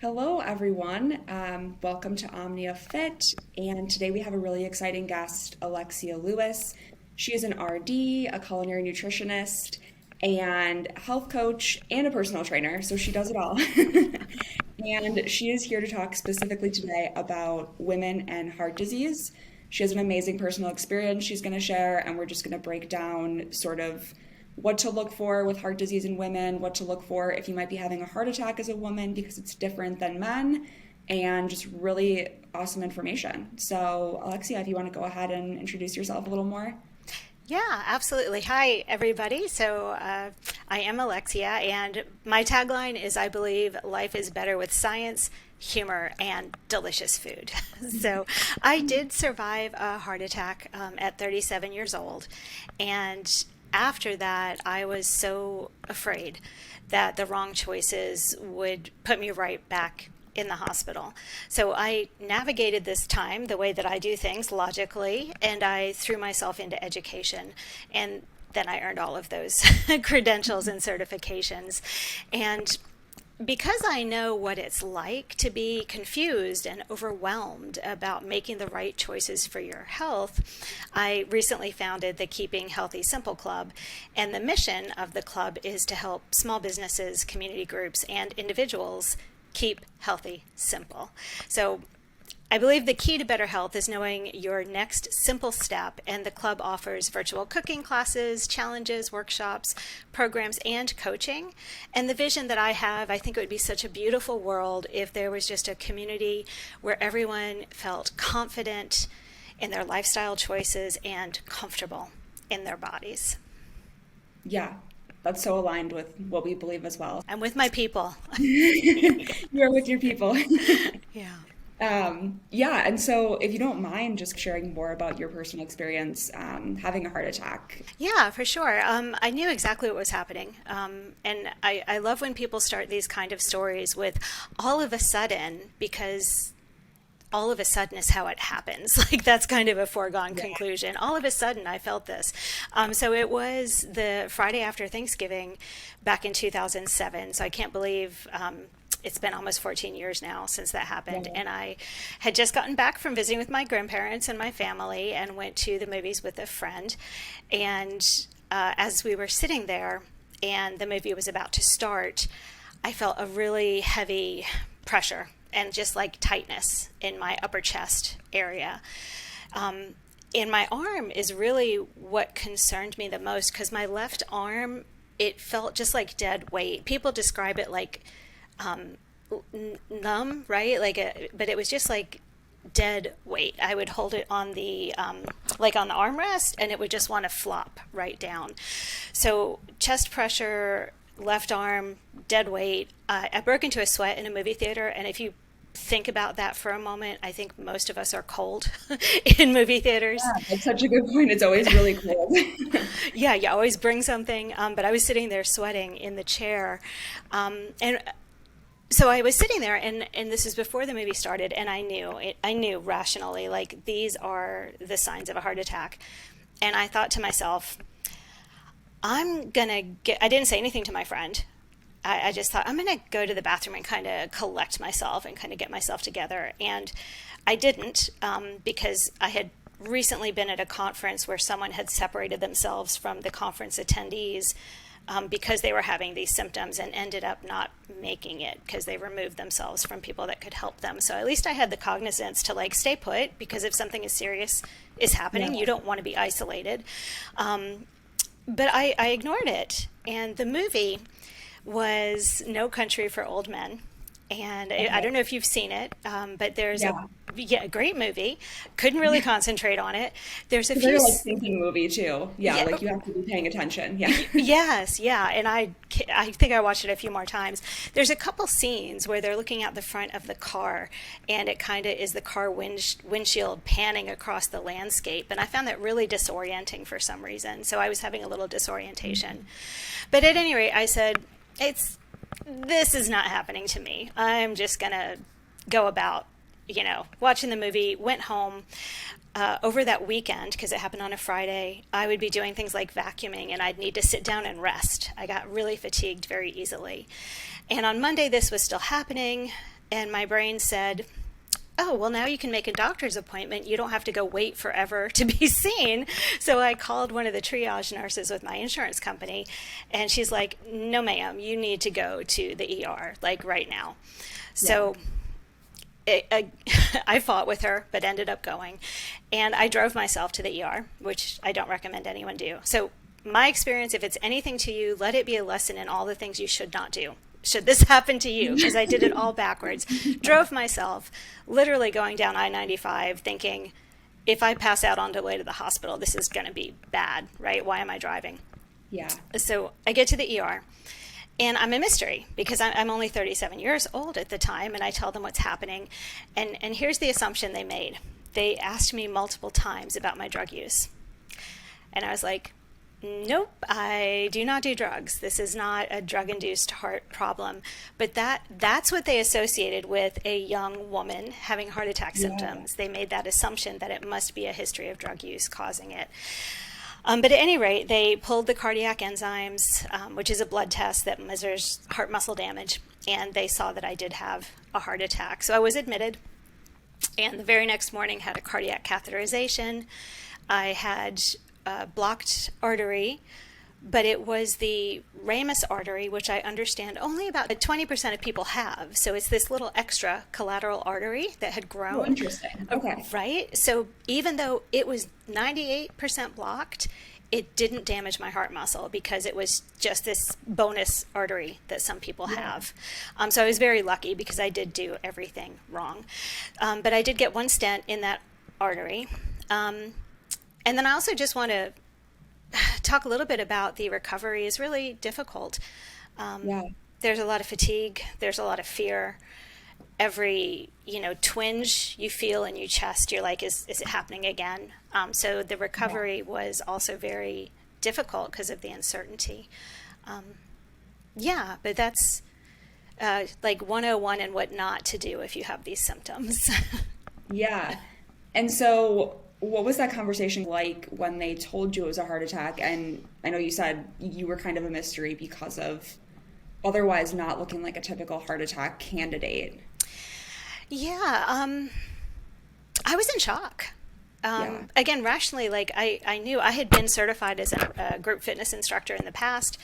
Hello, everyone. Welcome to Omnia Fit. And today we have a really exciting guest, Alexia Lewis. She is an RD, a culinary nutritionist, and health coach, and a personal trainer. So she does it all. And she is here to talk specifically today about women and heart disease. She has an amazing personal experience she's going to share, and we're just going to break down sort of what to look for with heart disease in women, what to look for if you might be having a heart attack as a woman because it's different than men, and just really awesome information. So, Alexia, if you want to go ahead and introduce yourself a little more. Yeah, absolutely. Hi, everybody. I am Alexia, and my tagline is I believe life is better with science, humor, and delicious food. So, I did survive a heart attack at 37 years old. And after that, I was so afraid that the wrong choices would put me right back in the hospital. So I navigated this time the way that I do things logically, and I threw myself into education. And then I earned all of those credentials and certifications. And because I know what it's like to be confused and overwhelmed about making the right choices for your health, I recently founded the Keeping Healthy Simple Club. And the mission of the club is to help small businesses, community groups, and individuals keep healthy simple. So I believe the key to better health is knowing your next simple step, and the club offers virtual cooking classes, challenges, workshops, programs, and coaching. And the vision that I have, I think it would be such a beautiful world if there was just a community where everyone felt confident in their lifestyle choices and comfortable in their bodies. Yeah, that's so aligned with what we believe as well. I'm with my people. You're with your people. Yeah. Yeah, and so if you don't mind just sharing more about your personal experience having a heart attack. Yeah, for sure. I knew exactly what was happening. And I love when people start these kind of stories with all of a sudden, because all of a sudden is how it happens. Like that's kind of a foregone Yeah. conclusion. All of a sudden, I felt this. So it was the Friday after Thanksgiving back in 2007. So I can't believe it's been almost 14 years now since that happened. Yeah. And I had just gotten back from visiting with my grandparents and my family and went to the movies with a friend. And as we were sitting there and the movie was about to start, I felt a really heavy pressure and just like tightness in my upper chest area. In my arm is really what concerned me the most because my left arm, it felt just like dead weight. People describe it like um, numb, right? But it was just like dead weight. I would hold it on the like on the armrest, and it would just want to flop right down. So chest pressure, left arm, dead weight. I broke into a sweat in a movie theater, and if you think about that for a moment, I think most of us are cold in movie theaters. Yeah, that's such a good point. It's always really cool. Yeah, you always bring something. But I was sitting there sweating in the chair, and so I was sitting there, and this is before the movie started, and I knew rationally, like these are the signs of a heart attack, and I thought to myself, I didn't say anything to my friend. I just thought I'm gonna go to the bathroom and kind of collect myself and kind of get myself together, and I didn't because I had recently been at a conference where someone had separated themselves from the conference attendees because they were having these symptoms and ended up not making it because they removed themselves from people that could help them. So at least I had the cognizance to like stay put because if something is serious is happening, Yeah. you don't want to be isolated. But I ignored it. And the movie was No Country for Old Men. And I Okay. don't know if you've seen it, but there's a Yeah. yeah, great movie. Couldn't really concentrate on it. There's a It's a few very like thinking movie too. Yeah, yeah, like you have to be paying attention. Yeah. yes, yeah, and I think I watched it a few more times. There's a couple scenes where they're looking out the front of the car, and it kind of is the car windshield panning across the landscape, and I found that really disorienting for some reason. So I was having a little disorientation. But at any rate, I said, "It's this is not happening to me. I'm just gonna go about." Watching the movie, went home over that weekend because it happened on a Friday. I would be doing things like vacuuming and I'd need to sit down and rest. I got really fatigued very easily. And on Monday, this was still happening. And my brain said, oh, well, now you can make a doctor's appointment. You don't have to go wait forever to be seen. So I called one of the triage nurses with my insurance company, and she's like, no, ma'am, you need to go to the ER, like right now. So I fought with her, but ended up going. And I drove myself to the ER, which I don't recommend anyone do. So my experience, if it's anything to you, let it be a lesson in all the things you should not do. Should this happen to you? Because I did it all backwards. Drove myself, literally going down I-95 thinking, if I pass out on the way to the hospital, this is going to be bad, right? Why am I driving? Yeah. So I get to the ER, and I'm a mystery because I'm only 37 years old at the time, and I tell them what's happening. And here's the assumption they made. They asked me multiple times about my drug use. And I was like, nope, I do not do drugs. This is not a drug-induced heart problem. But that's what they associated with a young woman having heart attack symptoms. They made that assumption that it must be a history of drug use causing it. But at any rate, they pulled the cardiac enzymes, which is a blood test that measures heart muscle damage, and they saw that I did have a heart attack. So I was admitted, and the very next morning had a cardiac catheterization. I had blocked artery, but it was the ramus artery, which I understand only about 20% of people have. So it's this little extra collateral artery that had grown. Oh, interesting. Okay. Right? So even though it was 98% blocked, it didn't damage my heart muscle because it was just this bonus artery that some people have. So I was very lucky because I did do everything wrong. But I did get one stent in that artery. And then I also just want to talk a little bit about the recovery is really difficult. There's a lot of fatigue. There's a lot of fear. Every, twinge you feel in your chest, you're like, is it happening again? So the recovery was also very difficult because of the uncertainty. But that's like 101 and what not to do if you have these symptoms. Yeah. And so what was that conversation like when they told you it was a heart attack? And I know you said you were kind of a mystery because of otherwise not looking like a typical heart attack candidate. Yeah, I was in shock. Again, rationally, like I knew I had been certified as a group fitness instructor in the past.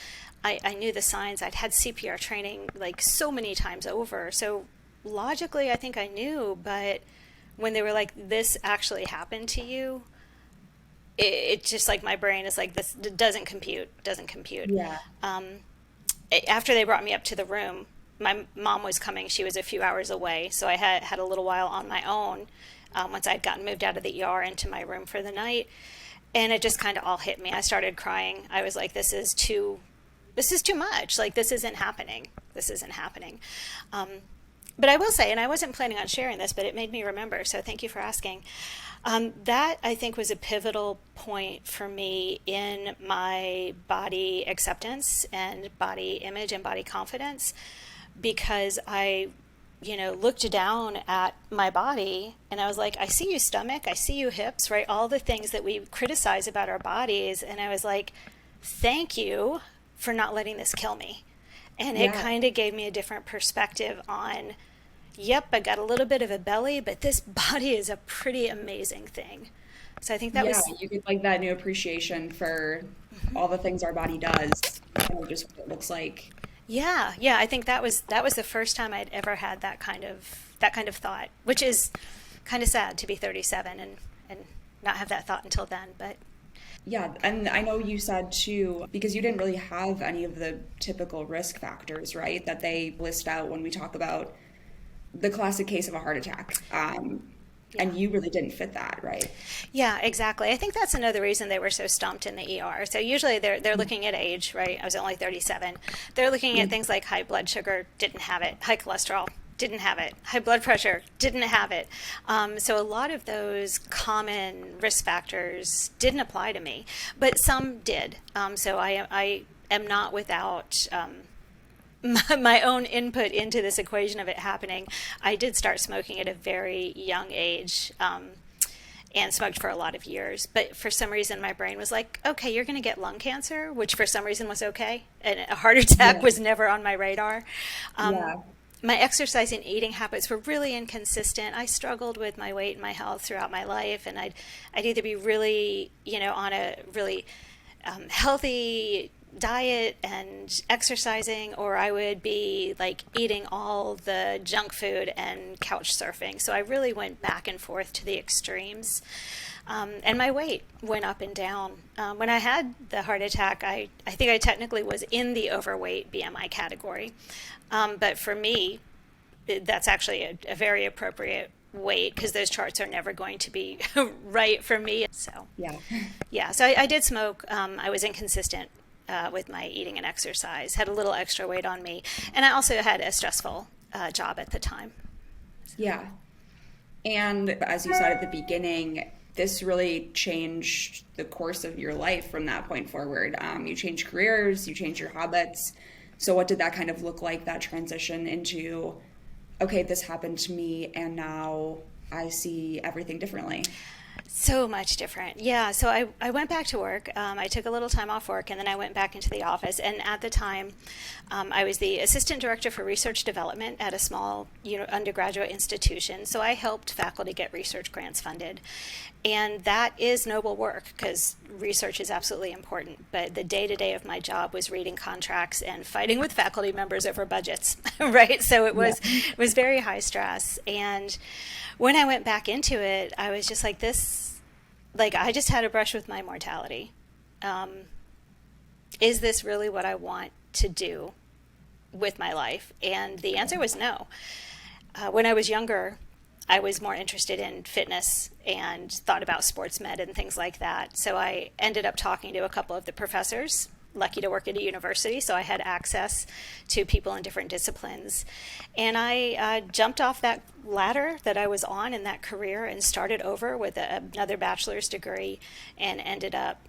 I knew the signs. I'd had CPR training like so many times over. So logically, I think I knew, but when they were like, this actually happened to you, it just like my brain is like, this doesn't compute. Yeah. After they brought me up to the room, my mom was coming. She was a few hours away. So I had a little while on my own once I'd gotten moved out of the ER into my room for the night. And it just kind of all hit me. I started crying. I was like, this is too much. Like, this isn't happening. But I will say, and I wasn't planning on sharing this, but it made me remember, so thank you for asking. That, I think, was a pivotal point for me in my body acceptance and body image and body confidence, because I, looked down at my body and I was like, I see you stomach, I see you hips, right? All the things that we criticize about our bodies. And I was like, thank you for not letting this kill me. And it kind of gave me a different perspective on, yep, I got a little bit of a belly, but this body is a pretty amazing thing. So I think that was... you get like that new appreciation for all the things our body does, and just what it looks like. Yeah, I think that was the first time I'd ever had that kind of thought, which is kind of sad to be 37 and not have that thought until then, but... Yeah, and I know you said too, because you didn't really have any of the typical risk factors, right, that they list out when we talk about the classic case of a heart attack. And you really didn't fit that, right? Yeah, exactly. I think that's another reason they were so stumped in the ER. So usually they're looking at age, right? I was only 37. They're looking at things like high blood sugar, didn't have it, high cholesterol, didn't have it, high blood pressure, didn't have it. So a lot of those common risk factors didn't apply to me, but some did. So I am not without my own input into this equation of it happening. I did start smoking at a very young age and smoked for a lot of years. But for some reason, my brain was like, okay, you're going to get lung cancer, which for some reason was okay. And a heart attack was never on my radar. my exercise and eating habits were really inconsistent. I struggled with my weight and my health throughout my life, and I'd either be really, on a really healthy diet and exercising, or I would be like eating all the junk food and couch surfing. So I really went back and forth to the extremes. And my weight went up and down. When I had the heart attack, I think I technically was in the overweight BMI category. But for me, that's actually a very appropriate weight, because those charts are never going to be right for me. So, yeah. So I did smoke. I was inconsistent with my eating and exercise, had a little extra weight on me. And I also had a stressful job at the time. Yeah. And as you said at the beginning, this really changed the course of your life from that point forward. You changed careers, you changed your habits. So what did that kind of look like, that transition into, okay, this happened to me and now I see everything differently? So much different. Yeah. So I went back to work. I took a little time off work, and then I went back into the office. And at the time, I was the assistant director for research development at a small undergraduate institution. So I helped faculty get research grants funded. And that is noble work, because research is absolutely important. But the day-to-day of my job was reading contracts and fighting with faculty members over budgets, right? So it was very high stress. And when I went back into it, I was just like I just had a brush with my mortality. Is this really what I want to do with my life? And the answer was no. When I was younger, I was more interested in fitness and thought about sports med and things like that. So I ended up talking to a couple of the professors, lucky to work at a university, so I had access to people in different disciplines. And I jumped off that ladder that I was on in that career and started over with another bachelor's degree, and ended up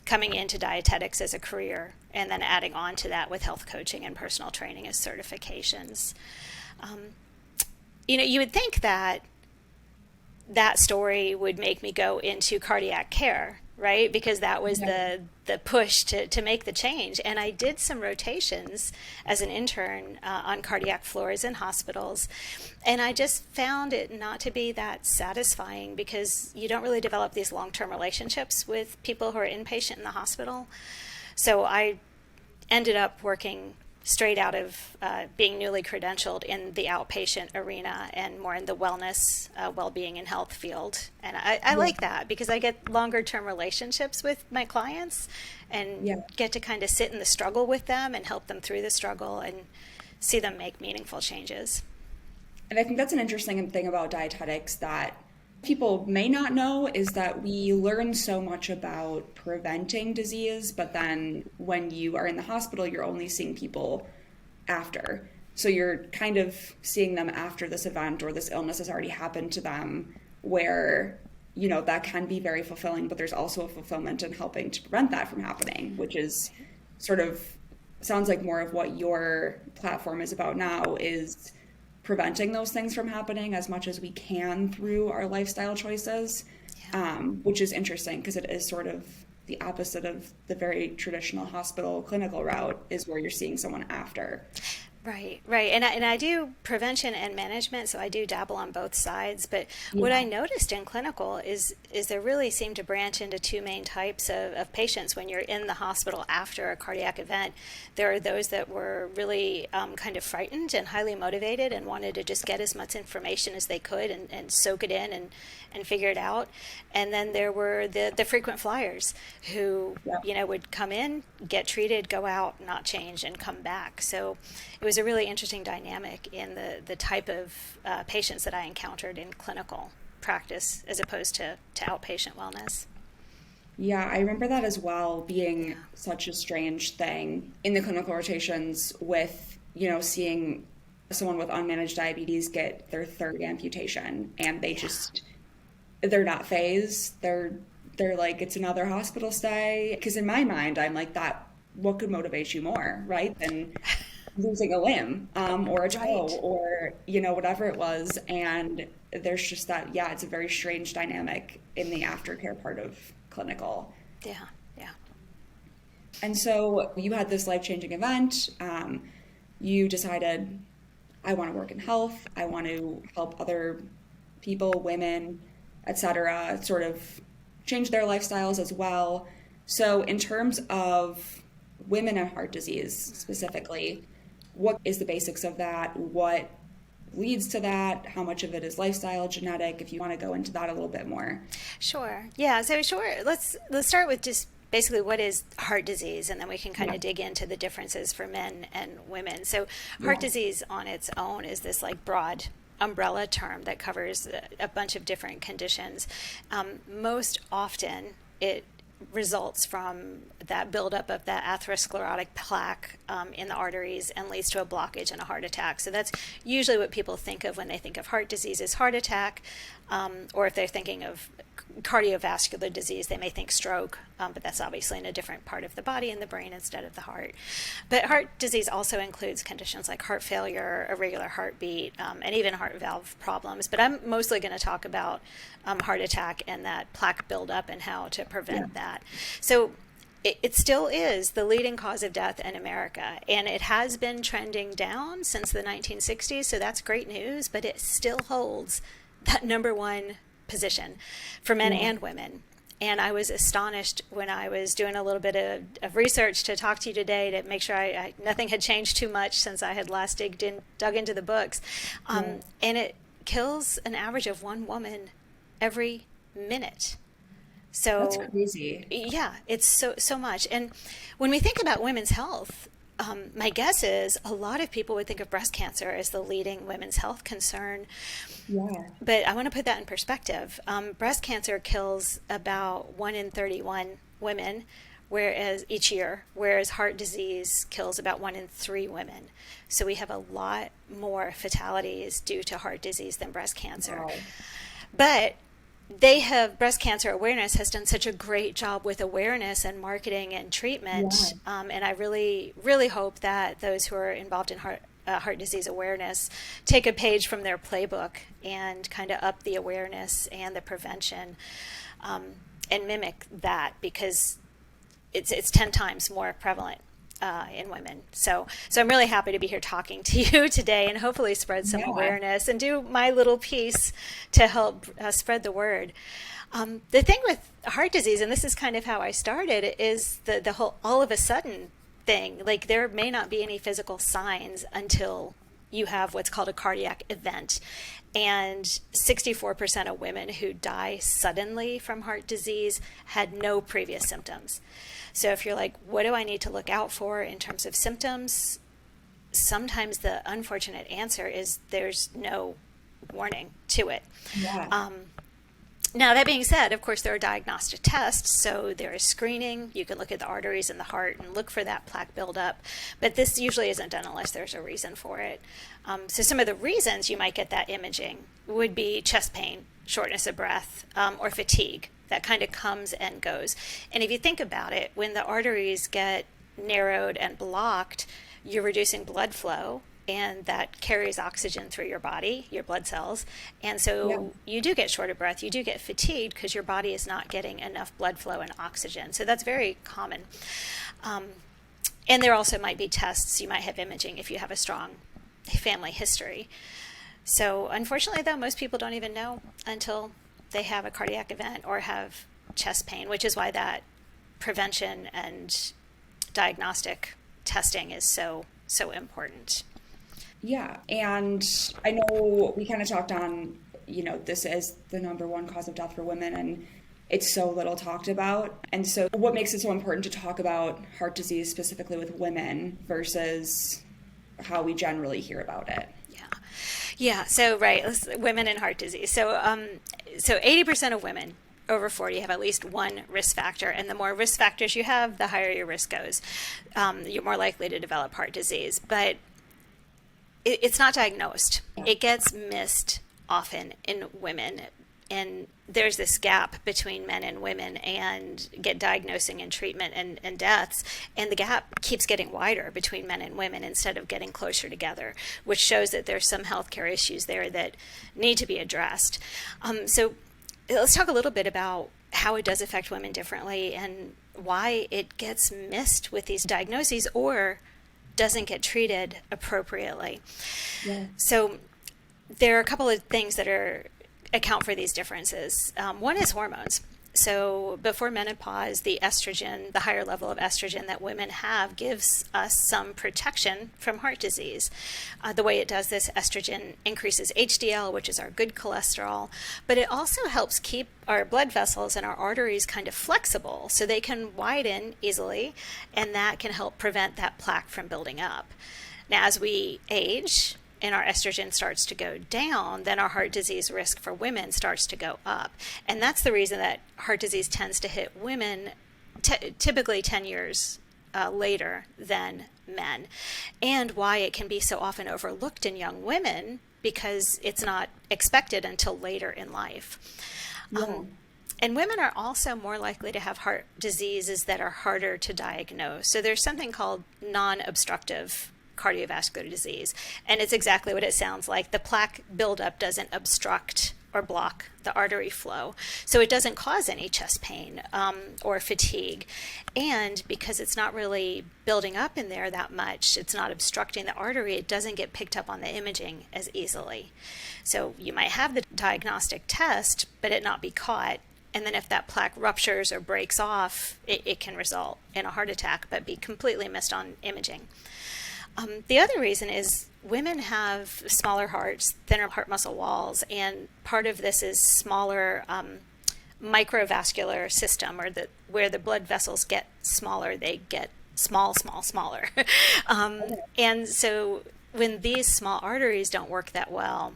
coming into dietetics as a career, and then adding on to that with health coaching and personal training as certifications. You would think that story would make me go into cardiac care, right? Because that was the push to make the change. And I did some rotations as an intern on cardiac floors in hospitals. And I just found it not to be that satisfying, because you don't really develop these long-term relationships with people who are inpatient in the hospital. So I ended up working straight out of being newly credentialed in the outpatient arena and more in the wellness, well-being and health field. And I like that, because I get longer term relationships with my clients and get to kind of sit in the struggle with them and help them through the struggle and see them make meaningful changes. And I think that's an interesting thing about dietetics that people may not know, is that we learn so much about preventing disease, but then when you are in the hospital, you're only seeing people after. So you're kind of seeing them after this event or this illness has already happened to them, where, that can be very fulfilling, but there's also a fulfillment in helping to prevent that from happening, which is sort of sounds like more of what your platform is about now, is preventing those things from happening as much as we can through our lifestyle choices, which is interesting, because it is sort of the opposite of the very traditional hospital clinical route, is where you're seeing someone after. Right. And I do prevention and management, so I do dabble on both sides. But what I noticed in clinical is there really seemed to branch into two main types of patients when you're in the hospital after a cardiac event. There are those that were really kind of frightened and highly motivated and wanted to just get as much information as they could and soak it in and figure it out. And then there were the frequent flyers who, would come in, get treated, go out, not change, and come back. So it was a really interesting dynamic in the type of patients that I encountered in clinical practice as opposed to outpatient wellness. Yeah, I remember that as well, being such a strange thing in the clinical rotations with, seeing someone with unmanaged diabetes get their third amputation, and they're not phased. They're like, it's another hospital stay. Because in my mind, I'm like, what could motivate you more, right, than losing a limb or a toe or, whatever it was. And there's just that, it's a very strange dynamic in the aftercare part of clinical. Yeah. And so you had this life-changing event. You decided, I want to work in health, I want to help other people, women, etc., sort of change their lifestyles as well. So, in terms of women and heart disease specifically, what is the basics of that? What leads to that? How much of it is lifestyle, genetic? If you want to go into that a little bit more. Sure. Yeah. So sure. Let's start with just basically what is heart disease, and then we can kind Yeah. of dig into the differences for men and women. So heart Yeah. disease on its own is this like broad umbrella term that covers a bunch of different conditions. Most often, it results from that buildup of that atherosclerotic plaque in the arteries and leads to a blockage and a heart attack. So that's usually what people think of when they think of heart disease is heart attack, or if they're thinking of cardiovascular disease, they may think stroke, but that's obviously in a different part of the body in the brain instead of the heart. But heart disease also includes conditions like heart failure, irregular heartbeat, and even heart valve problems. But I'm mostly going to talk about heart attack and that plaque buildup and how to prevent that. So it still is the leading cause of death in America, and it has been trending down since the 1960s, so that's great news, but it still holds that number one position for men and women. And I was astonished when I was doing a little bit of research to talk to you today to make sure nothing had changed too much since I had last dug into the books. And it kills an average of one woman every minute. So That's crazy. yeah, it's so much. And when we think about women's health, my guess is a lot of people would think of breast cancer as the leading women's health concern. Yeah. But I want to put that in perspective. Breast cancer kills about 1 in 31 women, whereas each year, whereas heart disease kills about 1 in 3 women. So we have a lot more fatalities due to heart disease than breast cancer. Wow. But breast cancer awareness has done such a great job with awareness and marketing and treatment. And I really, really hope that those who are involved in heart disease awareness take a page from their playbook and kind of up the awareness and the prevention, and mimic that, because it's 10 times more prevalent in women. So I'm really happy to be here talking to you today and hopefully spread some awareness and do my little piece to help spread the word. The thing with heart disease, and this is kind of how I started, is the whole all of a sudden thing. Like, there may not be any physical signs until you have what's called a cardiac event. And 64% of women who die suddenly from heart disease had no previous symptoms. So if you're like, what do I need to look out for in terms of symptoms? Sometimes the unfortunate answer is there's no warning to it. Yeah. Now, that being said, of course, there are diagnostic tests. So there is screening. You can look at the arteries in the heart and look for that plaque buildup. But this usually isn't done unless there's a reason for it. So some of the reasons you might get that imaging would be chest pain, shortness of breath, or fatigue. That kind of comes and goes. And if you think about it, when the arteries get narrowed and blocked, you're reducing blood flow, and that carries oxygen through your body, your blood cells. And so you do get short of breath, you do get fatigued because your body is not getting enough blood flow and oxygen. So that's very common. And there also might be tests, you might have imaging if you have a strong family history. So unfortunately, though, most people don't even know until they have a cardiac event or have chest pain, which is why that prevention and diagnostic testing is so important. Yeah. And I know we kind of talked on, this is the number one cause of death for women, and it's so little talked about. And so what makes it so important to talk about heart disease specifically with women versus how we generally hear about it? Yeah. So, right. Women and heart disease. So 80% of women over 40 have at least one risk factor. And the more risk factors you have, the higher your risk goes. You're more likely to develop heart disease. But it's not diagnosed. It gets missed often in women. And there's this gap between men and women and diagnosing and treatment and deaths. And the gap keeps getting wider between men and women instead of getting closer together, which shows that there's some healthcare issues there that need to be addressed. So let's talk a little bit about how it does affect women differently and why it gets missed with these diagnoses, or doesn't get treated appropriately. Yeah. So there are a couple of things that account for these differences. One is hormones. So before menopause, the estrogen, the higher level of estrogen that women have, gives us some protection from heart disease. The way it does this, estrogen increases HDL, which is our good cholesterol, but it also helps keep our blood vessels and our arteries kind of flexible so they can widen easily, and that can help prevent that plaque from building up. Now, as we age, and our estrogen starts to go down, then our heart disease risk for women starts to go up. And that's the reason that heart disease tends to hit women typically 10 years later than men, and why it can be so often overlooked in young women because it's not expected until later in life. Yeah. And women are also more likely to have heart diseases that are harder to diagnose. So there's something called non-obstructive cardiovascular disease. And it's exactly what it sounds like. The plaque buildup doesn't obstruct or block the artery flow. So it doesn't cause any chest pain or fatigue. And because it's not really building up in there that much, it's not obstructing the artery, it doesn't get picked up on the imaging as easily. So you might have the diagnostic test, but it not be caught. And then if that plaque ruptures or breaks off, it can result in a heart attack, but be completely missed on imaging. The other reason is women have smaller hearts, thinner heart muscle walls, and part of this is smaller microvascular system, or where the blood vessels get smaller, they get smaller. And so when these small arteries don't work that well,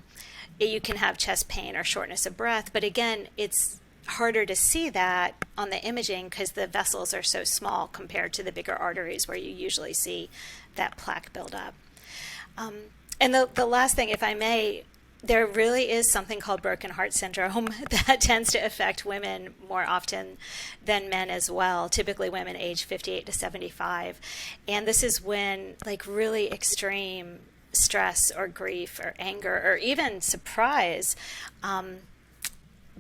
you can have chest pain or shortness of breath. But again, it's harder to see that on the imaging because the vessels are so small compared to the bigger arteries where you usually see that plaque build up. And the last thing, if I may, there really is something called broken heart syndrome that tends to affect women more often than men as well, typically women age 58 to 75. And this is when like really extreme stress or grief or anger or even surprise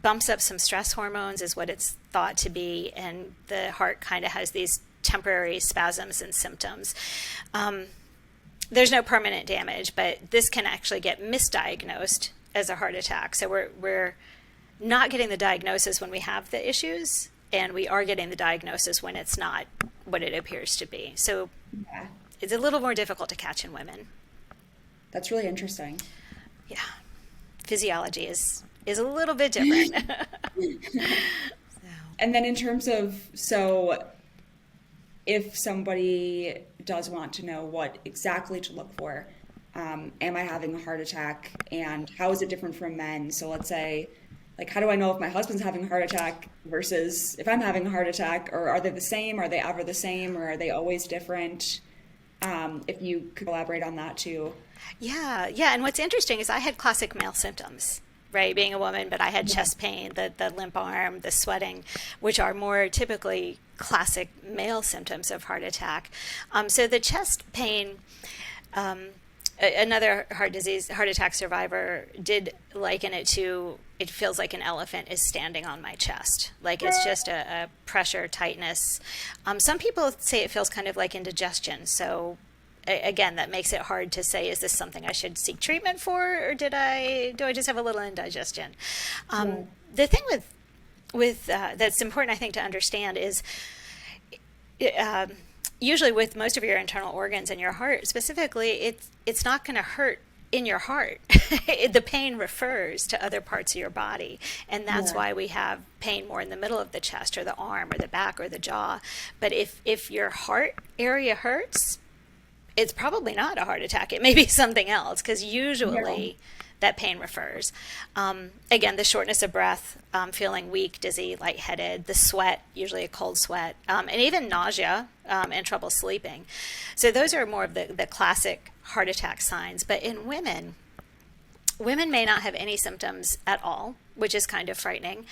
bumps up some stress hormones is what it's thought to be, and the heart kind of has these temporary spasms and symptoms. There's no permanent damage, but this can actually get misdiagnosed as a heart attack. So we're not getting the diagnosis when we have the issues, and we are getting the diagnosis when it's not what it appears to be. So Yeah. it's a little more difficult to catch in women. That's really interesting. Yeah. Physiology is a little bit different. And then in terms of, so if somebody does want to know what exactly to look for, am I having a heart attack, and how is it different from men? So let's say, like, how do I know if my husband's having a heart attack versus if I'm having a heart attack, or are they the same? Are they ever the same, or are they always different? If you could elaborate on that too. Yeah. And what's interesting is I had classic male symptoms, right? Being a woman, but I had chest pain, the limp arm, the sweating, which are more typically classic male symptoms of heart attack. So the chest pain, another heart attack survivor did liken it to, it feels like an elephant is standing on my chest. Like it's just a pressure tightness. Some people say it feels kind of like indigestion. So again, that makes it hard to say, is this something I should seek treatment for, or do I just have a little indigestion? The thing with that's important, I think, to understand is usually with most of your internal organs and your heart specifically, it's not going to hurt in your heart. The pain refers to other parts of your body, and that's why we have pain more in the middle of the chest or the arm or the back or the jaw. But if your heart area hurts, it's probably not a heart attack. It may be something else, because usually that pain refers. Again, the shortness of breath, feeling weak, dizzy, lightheaded, the sweat, usually a cold sweat, and even nausea and trouble sleeping. So those are more of the classic heart attack signs. But in women may not have any symptoms at all, which is kind of frightening.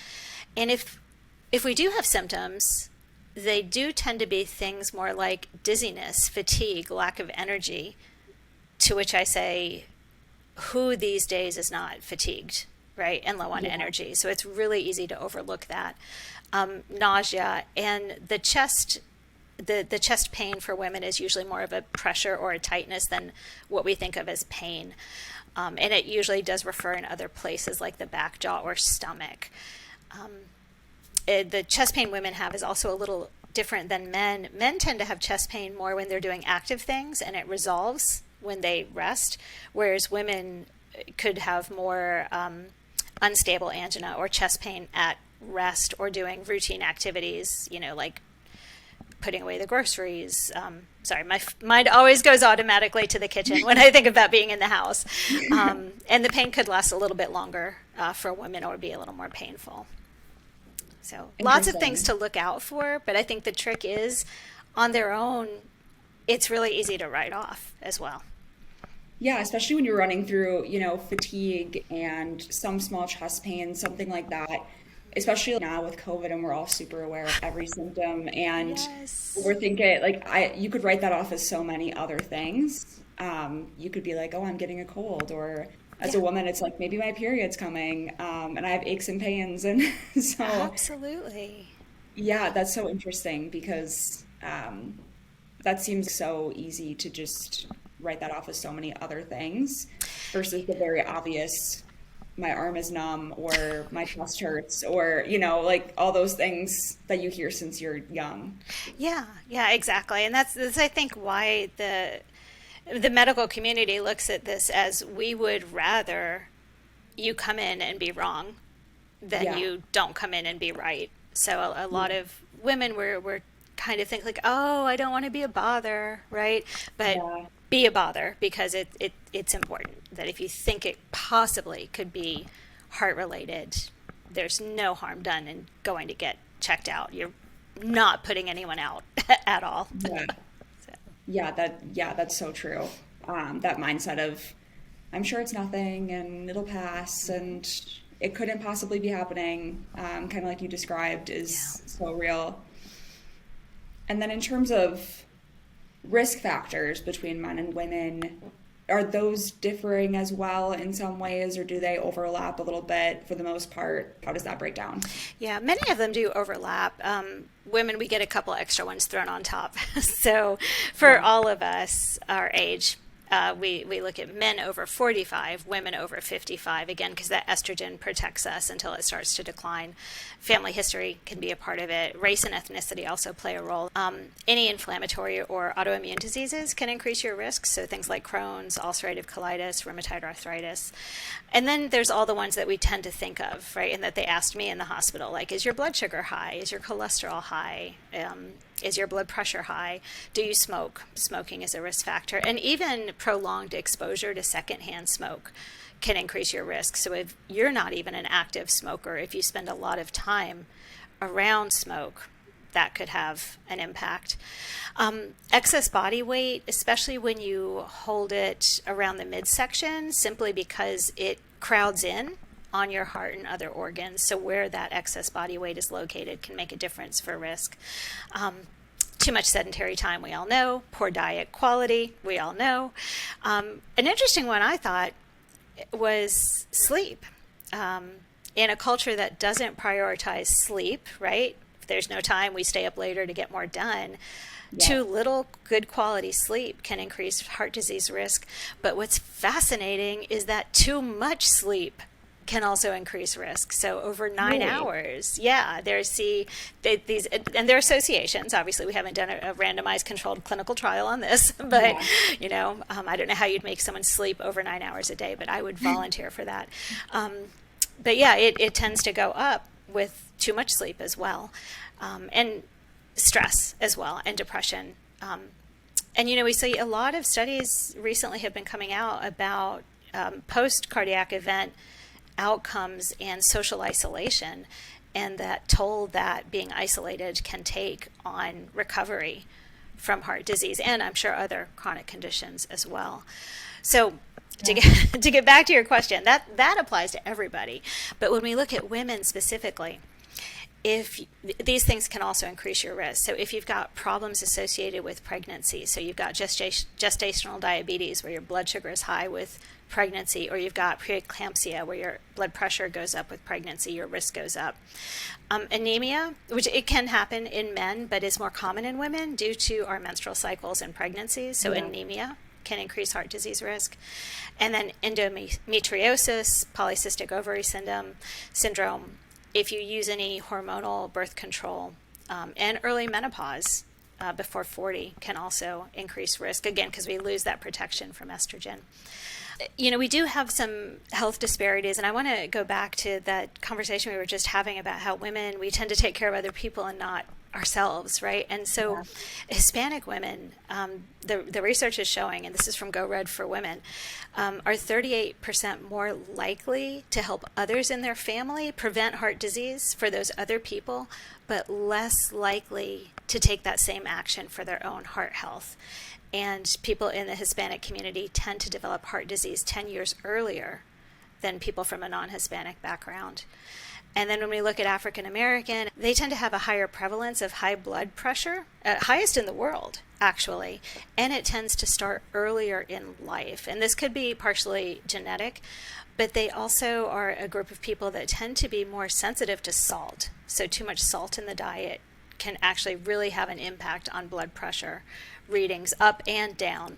And if we do have symptoms, they do tend to be things more like dizziness, fatigue, lack of energy, to which I say, who these days is not fatigued, right, and low on energy? So it's really easy to overlook that. Nausea, and the chest the chest pain for women is usually more of a pressure or a tightness than what we think of as pain. And it usually does refer in other places like the back, jaw, or stomach. The chest pain women have is also a little different than men. Men tend to have chest pain more when they're doing active things and it resolves when they rest, whereas women could have more unstable angina or chest pain at rest or doing routine activities, like putting away the groceries. Sorry, my mind always goes automatically to the kitchen when I think about being in the house. And the pain could last a little bit longer for women or be a little more painful. So lots of things to look out for, but I think the trick is on their own, it's really easy to write off as well. Yeah, especially when you're running through, fatigue and some small chest pain, something like that. Especially now with COVID, and we're all super aware of every symptom, and Yes. we're thinking you could write that off as so many other things. You could be like, oh, I'm getting a cold, or as a woman, it's like maybe my period's coming, and I have aches and pains, and so Absolutely. yeah, that's so interesting because that seems so easy to just write that off as so many other things versus the very obvious, my arm is numb or my chest hurts or, like all those things that you hear since you're young. Yeah, exactly. And that's I think why the medical community looks at this as we would rather you come in and be wrong than Yeah. you don't come in and be right. So a lot of women were kind of think like, oh, I don't want to be a bother, right? But Yeah. be a bother because it's important that if you think it possibly could be heart related, there's no harm done in going to get checked out. You're not putting anyone out at all. Yeah. So, That's so true. That mindset of, I'm sure it's nothing and it'll pass and it couldn't possibly be happening, kind of like you described, is so real. And then in terms of risk factors between men and women, are those differing as well in some ways, or do they overlap a little bit for the most part? How does that break down? yeah, many of them do overlap. Women, we get a couple extra ones thrown on top. So for all of us our age, we look at men over 45, women over 55, again, because that estrogen protects us until it starts to decline. Family history can be a part of it. Race and ethnicity also play a role. Any inflammatory or autoimmune diseases can increase your risk, so things like Crohn's, ulcerative colitis, rheumatoid arthritis. And then there's all the ones that we tend to think of, right, and that they asked me in the hospital, like, is your blood sugar high? Is your cholesterol high? Is your blood pressure high? Do you smoke? Smoking is a risk factor. And even prolonged exposure to secondhand smoke can increase your risk. So if you're not even an active smoker, if you spend a lot of time around smoke, that could have an impact. Excess body weight, especially when you hold it around the midsection, simply because it crowds in on your heart and other organs. So where that excess body weight is located can make a difference for risk. Too much sedentary time, we all know. Poor diet quality, we all know. An interesting one I thought was sleep. In a culture that doesn't prioritize sleep, right? If there's no time, we stay up later to get more done. Yeah. Too little good quality sleep can increase heart disease risk. But what's fascinating is that too much sleep can also increase risk. So over 9 hours, these, and there are associations. Obviously, we haven't done a randomized controlled clinical trial on this, but I don't know how you'd make someone sleep over 9 hours a day, but I would volunteer for that. But yeah, it tends to go up with too much sleep as well, and stress as well, and depression. And we see a lot of studies recently have been coming out about post-cardiac event outcomes and social isolation, and that toll that being isolated can take on recovery from heart disease and I'm sure other chronic conditions as well. So to get back to your question, that applies to everybody. But when we look at women specifically, if these things can also increase your risk. So if you've got problems associated with pregnancy, so you've got gestational diabetes where your blood sugar is high with pregnancy, or you've got preeclampsia where your blood pressure goes up with pregnancy, your risk goes up. Anemia, which it can happen in men but is more common in women due to our menstrual cycles and pregnancies. So anemia can increase heart disease risk. And then endometriosis, polycystic ovary syndrome, if you use any hormonal birth control, and early menopause before 40 can also increase risk, again, because we lose that protection from estrogen. We do have some health disparities, and I want to go back to that conversation we were just having about how women, we tend to take care of other people and not ourselves, right? And so Hispanic women, the research is showing, and this is from Go Red for Women, are 38% more likely to help others in their family prevent heart disease for those other people, but less likely to take that same action for their own heart health. And people in the Hispanic community tend to develop heart disease 10 years earlier than people from a non-Hispanic background. And then when we look at African American, they tend to have a higher prevalence of high blood pressure, highest in the world, actually. And it tends to start earlier in life. And this could be partially genetic, but they also are a group of people that tend to be more sensitive to salt. So too much salt in the diet can actually really have an impact on blood pressure readings up and down.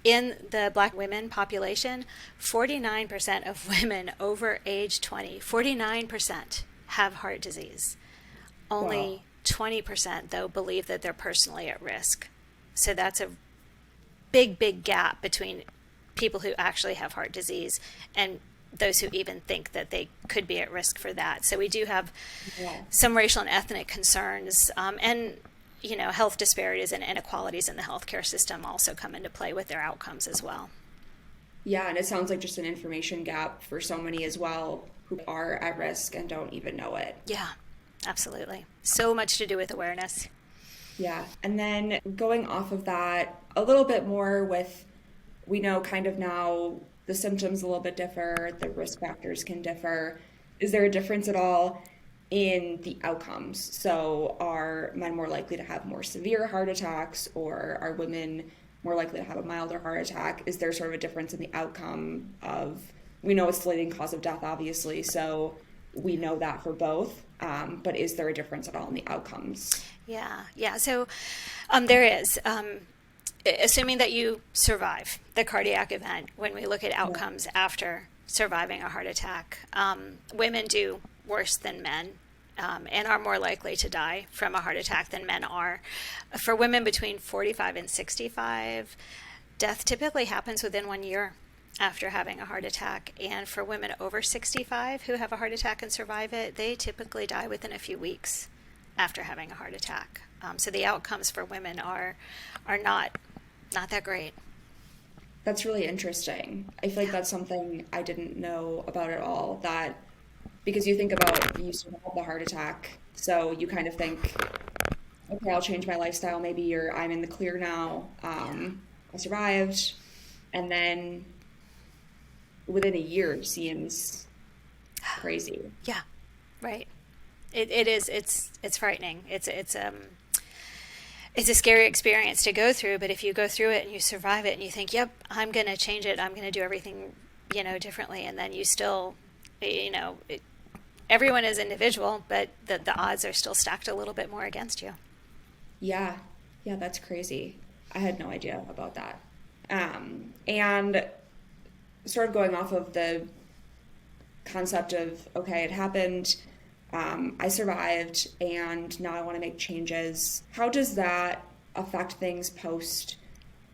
In the Black women population, 49% of women over age 20, 49% have heart disease. Only 20%, though, believe that they're personally at risk. So that's a big, big gap between people who actually have heart disease and those who even think that they could be at risk for that. So we do have some racial and ethnic concerns, and health disparities and inequalities in the healthcare system also come into play with their outcomes as well. Yeah, and it sounds like just an information gap for so many as well who are at risk and don't even know it. Yeah, absolutely. So much to do with awareness. Yeah, and then going off of that, a little bit more with, we know kind of now the symptoms a little bit differ, the risk factors can differ. Is there a difference at all in the outcomes? So are men more likely to have more severe heart attacks, or are women more likely to have a milder heart attack? Is there sort of a difference in the outcome of, we know it's the leading cause of death, obviously, so we know that for both, but is there a difference at all in the outcomes? Yeah. So there is. Assuming that you survive the cardiac event, when we look at outcomes after surviving a heart attack, women do worse than men, and are more likely to die from a heart attack than men are. For women between 45 and 65, death typically happens within 1 year after having a heart attack. And for women over 65 who have a heart attack and survive it, they typically die within a few weeks after having a heart attack. So the outcomes for women are not that great. That's really interesting. I feel like that's something I didn't know about at all, that because you think about, you survived the heart attack, so you kind of think, okay, I'll change my lifestyle, maybe I'm in the clear now, I survived, and then within a year seems crazy. Yeah, right. It is, it's frightening. It's a scary experience to go through, but if you go through it and you survive it and you think, yep, I'm going to change it, I'm going to do everything, differently, and then you still, everyone is individual, but the odds are still stacked a little bit more against you. Yeah, that's crazy. I had no idea about that. And sort of going off of the concept of, okay, it happened, I survived, and now I want to make changes. How does that affect things post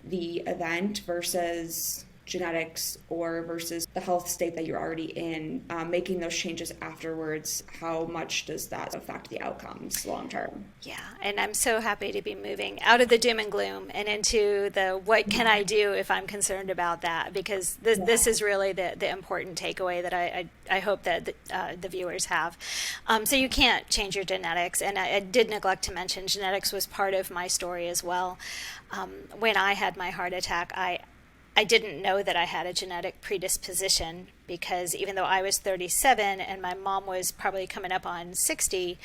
the event versus genetics, or versus the health state that you're already in, making those changes afterwards? How much does that affect the outcomes long term? Yeah, and I'm so happy to be moving out of the doom and gloom and into the what can I do if I'm concerned about that, because this is really the important takeaway that I hope that the viewers have. So you can't change your genetics, and I did neglect to mention genetics was part of my story as well. When I had my heart attack, I didn't know that I had a genetic predisposition, because even though I was 37 and my mom was probably coming up on 60,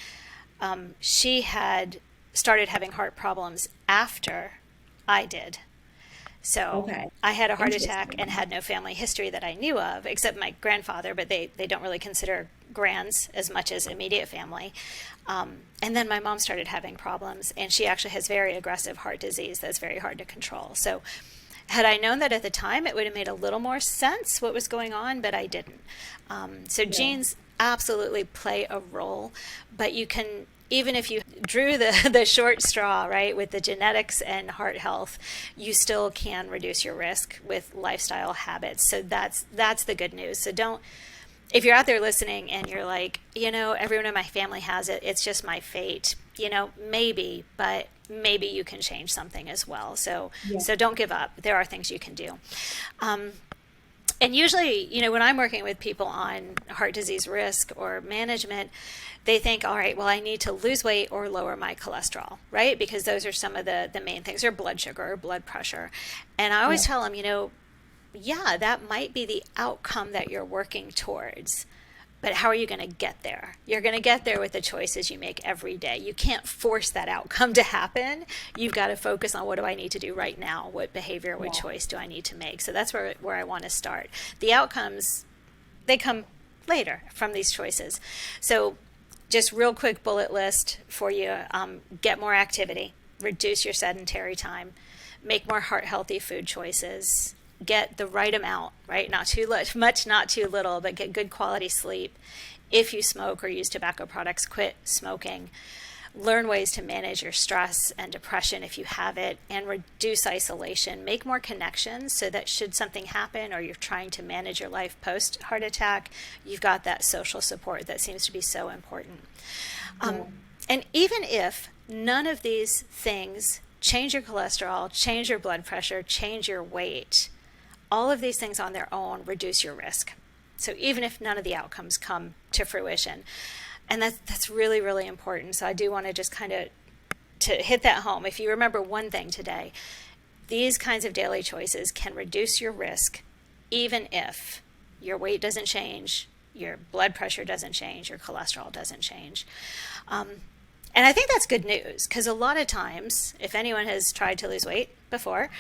she had started having heart problems after I did. So Okay. I had a heart attack and Interesting. had no family history that I knew of, except my grandfather, but they don't really consider grands as much as immediate family. And then my mom started having problems, and she actually has very aggressive heart disease that's very hard to control. So had I known that at the time, it would have made a little more sense what was going on, but I didn't. So Yeah. genes absolutely play a role, but you can, even if you drew the short straw, right, with the genetics and heart health, you still can reduce your risk with lifestyle habits. So that's the good news. So don't, if you're out there listening and you're like, everyone in my family has it, it's just my fate, maybe, but maybe you can change something as well. Yeah. So don't give up. There are things you can do. And usually, when I'm working with people on heart disease risk or management, they think, all right, well, I need to lose weight or lower my cholesterol, right? Because those are some of the main things, or blood sugar or blood pressure. And I always Yeah. tell them, yeah, that might be the outcome that you're working towards. But how are you going to get there? You're going to get there with the choices you make every day. You can't force that outcome to happen. You've got to focus on, what do I need to do right now? What behavior, what Yeah. choice do I need to make? So that's where I want to start. The outcomes, they come later from these choices. So just real quick bullet list for you. Get more activity, reduce your sedentary time, make more heart healthy food choices, get the right amount, right? Not too much, not too little, but get good quality sleep. If you smoke or use tobacco products, quit smoking. Learn ways to manage your stress and depression if you have it, and reduce isolation. Make more connections so that should something happen or you're trying to manage your life post heart attack, you've got that social support that seems to be so important. Yeah. And even if none of these things change your cholesterol, change your blood pressure, change your weight, all of these things on their own reduce your risk. So even if none of the outcomes come to fruition, and that's really, really important. So I do want to just kind of to hit that home. If you remember one thing today, these kinds of daily choices can reduce your risk, even if your weight doesn't change, your blood pressure doesn't change, your cholesterol doesn't change. And I think that's good news, because a lot of times, if anyone has tried to lose weight before,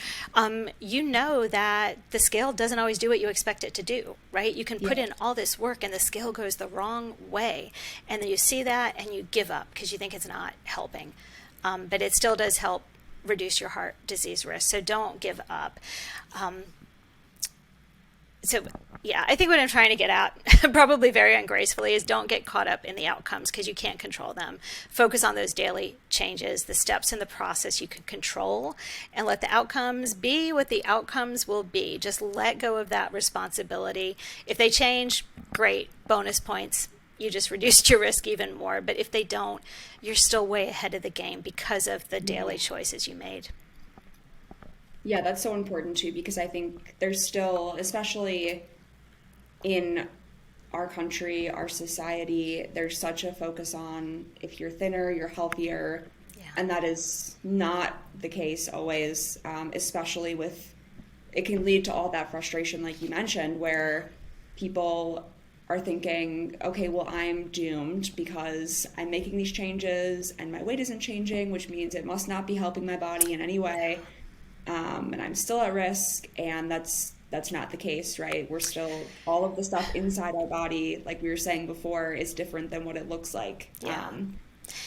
you know that the scale doesn't always do what you expect it to do, right? You can put Yeah. in all this work and the scale goes the wrong way. And then you see that and you give up because you think it's not helping. But it still does help reduce your heart disease risk. So don't give up. So yeah, I think what I'm trying to get at, probably very ungracefully, is don't get caught up in the outcomes because you can't control them. Focus on those daily changes, the steps in the process you can control, and let the outcomes be what the outcomes will be. Just let go of that responsibility. If they change, great, bonus points. You just reduced your risk even more. But if they don't, you're still way ahead of the game because of the daily choices you made. Yeah, that's so important too, because I think there's still, especially in our country, our society, there's such a focus on if you're thinner, you're healthier. Yeah. And that is not the case always, especially with, it can lead to all that frustration, like you mentioned, where people are thinking, okay, well, I'm doomed because I'm making these changes and my weight isn't changing, which means it must not be helping my body in any way. And I'm still at risk, and that's not the case, right? We're still, all of the stuff inside our body, like we were saying before, is different than what it looks like. Yeah. And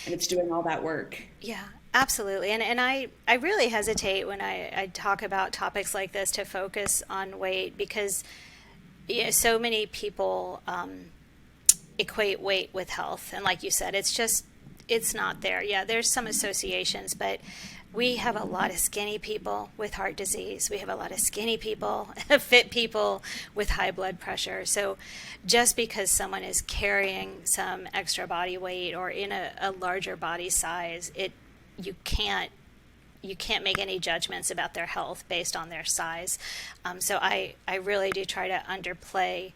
it's doing all that work. Yeah, absolutely. And I really hesitate when I talk about topics like this to focus on weight because so many people equate weight with health. And like you said, it's not there. Yeah, there's some associations, but we have a lot of skinny people with heart disease. We have a lot of skinny people, fit people with high blood pressure. So just because someone is carrying some extra body weight or in a larger body size, you can't make any judgments about their health based on their size. So I really do try to underplay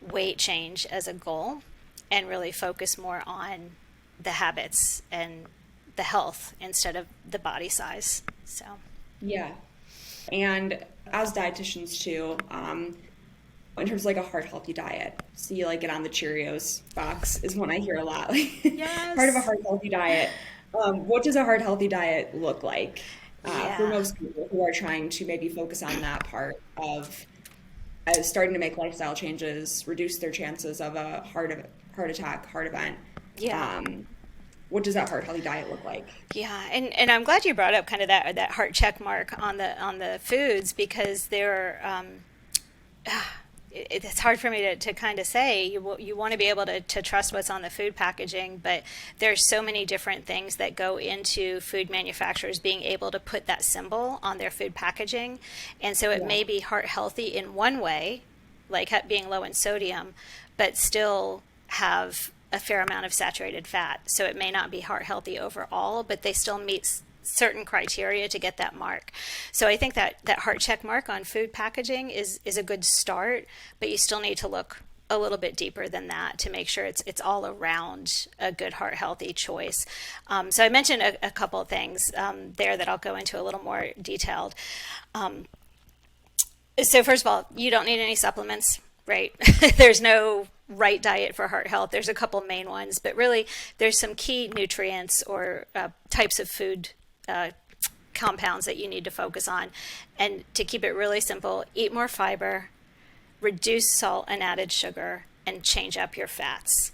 weight change as a goal and really focus more on the habits and the health instead of the body size. So Yeah. And as dietitians too, in terms of like a heart healthy diet, so you like get on the Cheerios box is one I hear a lot. Part of a yes. heart healthy diet. What does a heart healthy diet look like? for Yeah. most people who are trying to maybe focus on that part of starting to make lifestyle changes, reduce their chances of a heart attack, heart event. Yeah. Um, what does that heart healthy diet look like? Yeah, and I'm glad you brought up kind of that heart check mark on the foods because they're it's hard for me to kind of say. You want to be able to trust what's on the food packaging, but there's so many different things that go into food manufacturers being able to put that symbol on their food packaging, and so it Yeah. may be heart healthy in one way, like being low in sodium, but still have a fair amount of saturated fat. So it may not be heart healthy overall, but they still meet certain criteria to get that mark. So I think that heart check mark on food packaging is a good start, but you still need to look a little bit deeper than that to make sure it's all around a good heart healthy choice. So I mentioned a couple of things there that I'll go into a little more detailed. So first of all, you don't need any supplements, right? There's no right diet for heart health. There's a couple main ones, but really there's some key nutrients or types of food compounds that you need to focus on. And to keep it really simple, eat more fiber, reduce salt and added sugar, and change up your fats.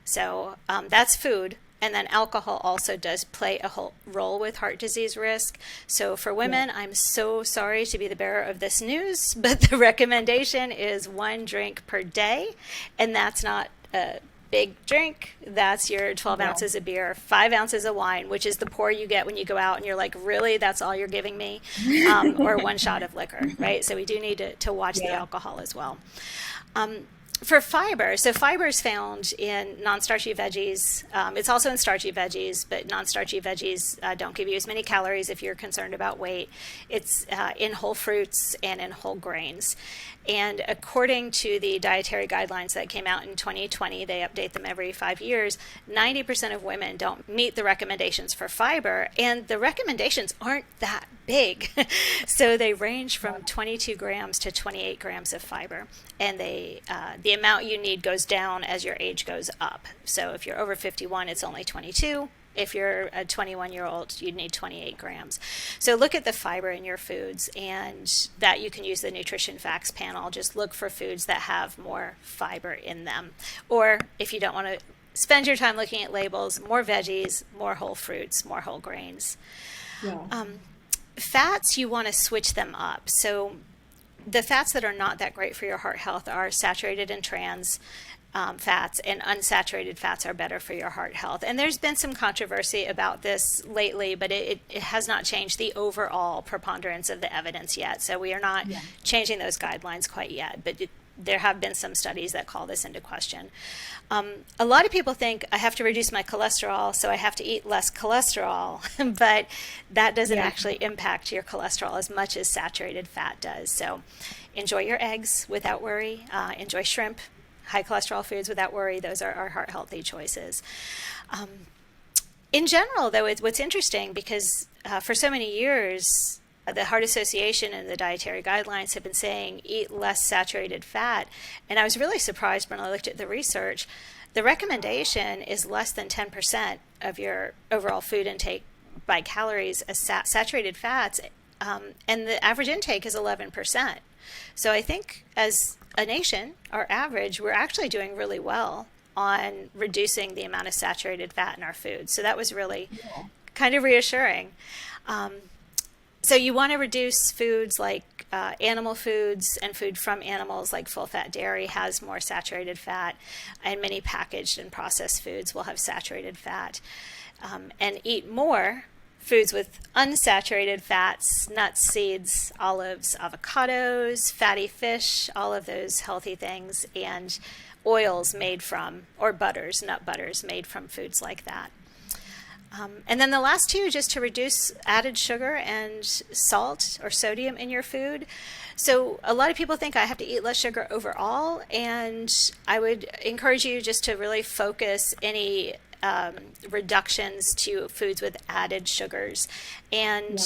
So that's food. And then alcohol also does play a whole role with heart disease risk. So for Yeah. women, I'm so sorry to be the bearer of this news, but the recommendation is 1 drink per day. And that's not a big drink. That's your 12 Yeah. ounces of beer, 5 ounces of wine, which is the pour you get when you go out and you're like, really, that's all you're giving me? Or 1 shot of liquor, right? So we do need to watch the Yeah. alcohol as well. For fiber, so fiber is found in non-starchy veggies. It's also in starchy veggies, but non-starchy veggies don't give you as many calories if you're concerned about weight. It's in whole fruits and in whole grains. And according to the dietary guidelines that came out in 2020, they update them every 5 years, 90% of women don't meet the recommendations for fiber, and the recommendations aren't that big. So they range from 22 grams to 28 grams of fiber, and the amount you need goes down as your age goes up. So if you're over 51, it's only 22. If you're a 21-year-old, you'd need 28 grams. So look at the fiber in your foods, and that you can use the nutrition facts panel. Just look for foods that have more fiber in them. Or if you don't want to spend your time looking at labels, more veggies, more whole fruits, more whole grains. Yeah. Fats, you want to switch them up. So the fats that are not that great for your heart health are saturated and trans fats, and unsaturated fats are better for your heart health. And there's been some controversy about this lately, but it has not changed the overall preponderance of the evidence yet. So we are not changing those guidelines quite yet, but there have been some studies that call this into question. A lot of people think I have to reduce my cholesterol, so I have to eat less cholesterol, but that doesn't actually impact your cholesterol as much as saturated fat does. So enjoy your eggs without worry. Enjoy shrimp, high cholesterol foods without worry. Those are our heart healthy choices. In general, though, what's interesting because for so many years, the Heart Association and the dietary guidelines have been saying eat less saturated fat. And I was really surprised when I looked at the research. The recommendation is less than 10% of your overall food intake by calories as saturated fats, and the average intake is 11%. So I think as a nation, our average, we're actually doing really well on reducing the amount of saturated fat in our food. So that was really kind of reassuring. So you want to reduce foods like animal foods and food from animals, like full-fat dairy has more saturated fat, and many packaged and processed foods will have saturated fat. And eat more foods with unsaturated fats, nuts, seeds, olives, avocados, fatty fish, all of those healthy things, and oils made from, or butters, nut butters made from foods like that. And then the last two, just to reduce added sugar and salt or sodium in your food. So a lot of people think I have to eat less sugar overall, and I would encourage you just to really focus any reductions to foods with added sugars, and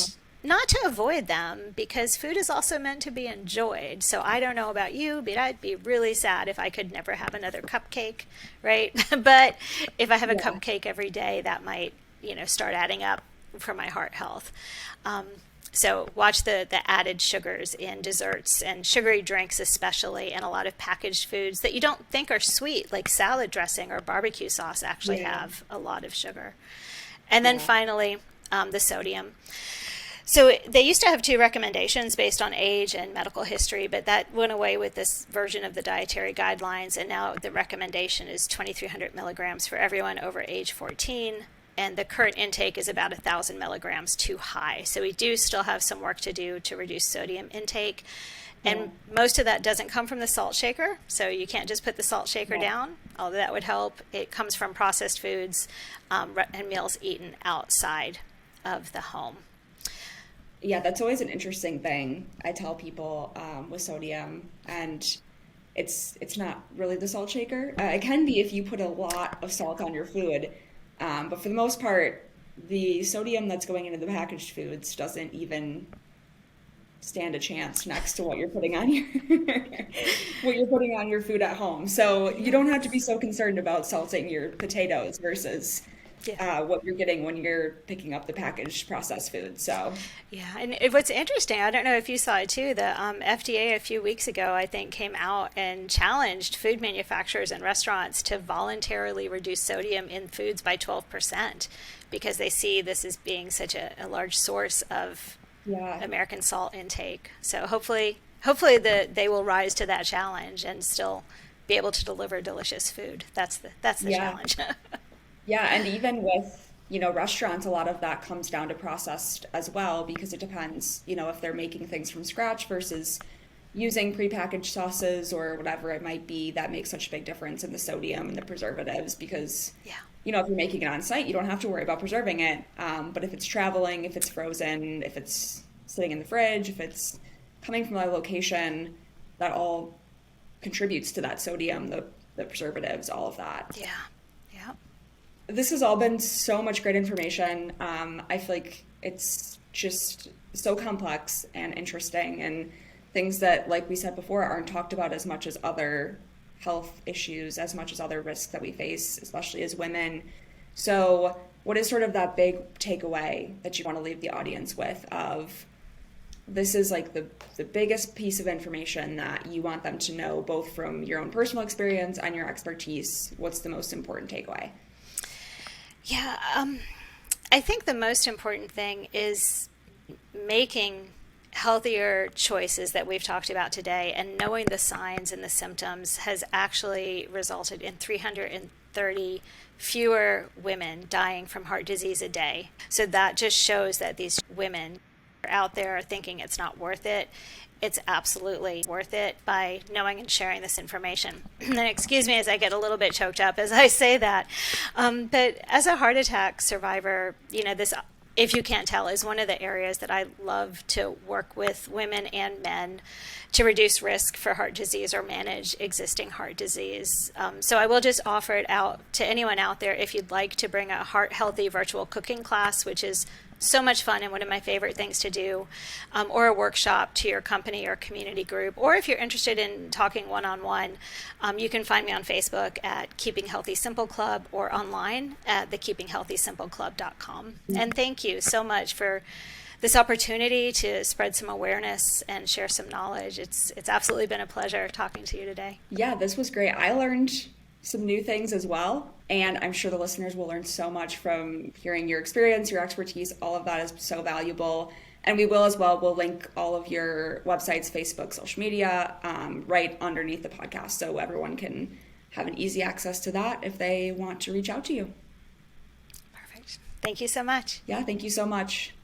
not to avoid them, because food is also meant to be enjoyed. So I don't know about you, but I'd be really sad if I could never have another cupcake, right? But if I have a cupcake every day, that might, start adding up for my heart health. So watch the added sugars in desserts and sugary drinks especially, and a lot of packaged foods that you don't think are sweet, like salad dressing or barbecue sauce actually have a lot of sugar. And then finally, the sodium. So they used to have two recommendations based on age and medical history, but that went away with this version of the dietary guidelines, and now the recommendation is 2,300 milligrams for everyone over age 14, and the current intake is about 1,000 milligrams too high. So we do still have some work to do to reduce sodium intake, and most of that doesn't come from the salt shaker, so you can't just put the salt shaker down, although that would help. It comes from processed foods and meals eaten outside of the home. Yeah, that's always an interesting thing. I tell people with sodium, and it's not really the salt shaker. It can be if you put a lot of salt on your food, but for the most part, the sodium that's going into the packaged foods doesn't even stand a chance next to what you're putting on your food at home. So you don't have to be so concerned about salting your potatoes versus what you're getting when you're picking up the packaged processed food. So and what's interesting, I don't know if you saw it too, the FDA a few weeks ago, I think, came out and challenged food manufacturers and restaurants to voluntarily reduce sodium in foods by 12% because they see this as being such a large source of American salt intake. So hopefully they will rise to that challenge and still be able to deliver delicious food. That's the challenge. Yeah, and even with, restaurants, a lot of that comes down to processed as well, because it depends, if they're making things from scratch versus using prepackaged sauces or whatever it might be. That makes such a big difference in the sodium and the preservatives because, if you're making it on site, you don't have to worry about preserving it. But if it's traveling, if it's frozen, if it's sitting in the fridge, if it's coming from a location, that all contributes to that sodium, the preservatives, all of that. Yeah. This has all been so much great information. I feel like it's just so complex and interesting, and things that, like we said before, aren't talked about as much as other health issues, as much as other risks that we face, especially as women. So what is sort of that big takeaway that you want to leave the audience with of this is like the biggest piece of information that you want them to know, both from your own personal experience and your expertise? What's the most important takeaway? Yeah, I think the most important thing is making healthier choices that we've talked about today, and knowing the signs and the symptoms has actually resulted in 330 fewer women dying from heart disease a day. So that just shows that these women are out there thinking it's not worth it. It's absolutely worth it by knowing and sharing this information. And excuse me as I get a little bit choked up as I say that. But as a heart attack survivor, this, if you can't tell, is one of the areas that I love to work with women and men to reduce risk for heart disease or manage existing heart disease. So I will just offer it out to anyone out there if you'd like to bring a heart healthy virtual cooking class, which is so much fun and one of my favorite things to do, or a workshop to your company or community group. Or if you're interested in talking one-on-one, you can find me on Facebook at Keeping Healthy Simple Club or online at thekeepinghealthysimpleclub.com. And thank you so much for this opportunity to spread some awareness and share some knowledge. It's absolutely been a pleasure talking to you today. Yeah, this was great. I learned some new things as well, and I'm sure the listeners will learn so much from hearing your experience, your expertise. All of that is so valuable. And we will as well, we'll link all of your websites, Facebook, social media, right underneath the podcast, so everyone can have an easy access to that if they want to reach out to you. Perfect. Thank you so much. Yeah, thank you so much.